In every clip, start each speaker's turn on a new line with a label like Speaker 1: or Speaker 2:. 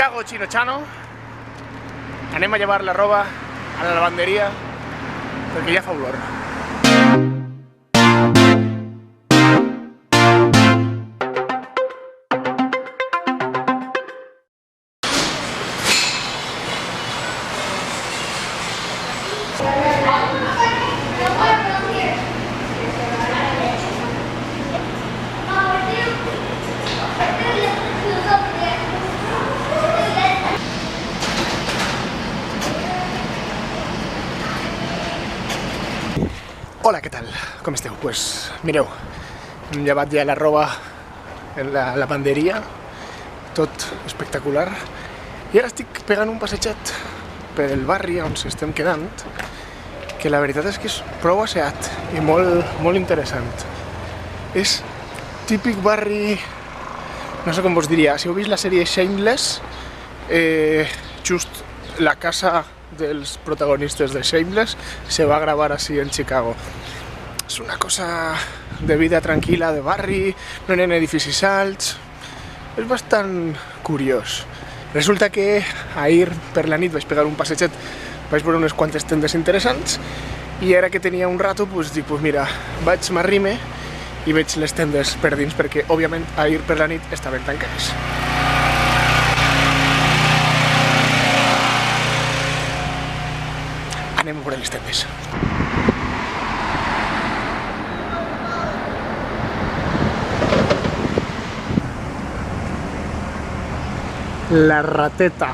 Speaker 1: Chicago Chino Chano. Anem a llevar la roba a la lavanderia perquè ja fa olor. Hola, què tal? Com esteu? Pues mireu, hem llevat ja la roba en la lavanderia, tot espectacular, i ara estic pegant un passejat pel barri on estem quedant, que la veritat és que és prou asseat i molt interessant. És típic barri, no sé com vos diria, si heu vist la sèrie Shameless, just la casa dels protagonistes de Shameless se va gravar així en Chicago. És una cosa de vida tranquil·la de barri, no hi ha edificis alts, és bastant curiós. Resulta que ahir per la nit vaig pegar un passejat, vaig veure unes quantes tendes interessants i ara que tenia un rato dic, mira, m'arrime i veig les tendes per dins perquè òbviament ahir per la nit estaven tancades. Anem a veure les tendes. La rateta.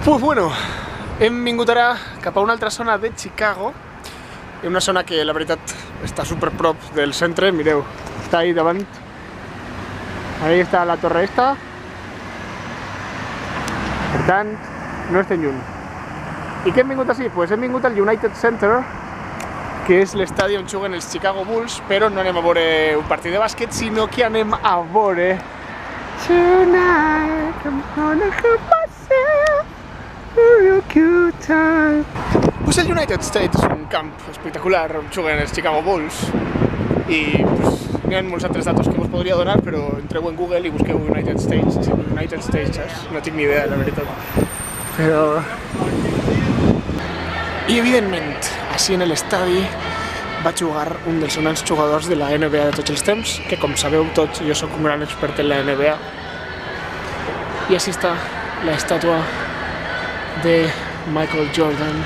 Speaker 1: Pues bueno, hem vingut ara cap a una altra zona de Chicago, una zona que la veritat està super prop del centre, mireu, està ahí davant, ahí està la torre esta, per tant, no estem lluny. I què hem vingut així? Pues hem vingut al United Center, que és l'estadi on juguen els Chicago Bulls, però no anem a veure un partit de bàsquet, sinó que anem a veure Tonight I'm gonna hurt myself. Pues el United States és un camp espectacular on juguen els Chicago Bulls i hi ha molts altres datos que us podria donar, però entreu en Google i busqueu United States, no tinc ni idea, la veritat. Però... I evidentment, així en l'estadi va jugar un dels sonants jugadors de la NBA de tots els temps, que com sabeu tots, jo soc un gran expert en la NBA. I així està l'estàtua de Michael Jordan.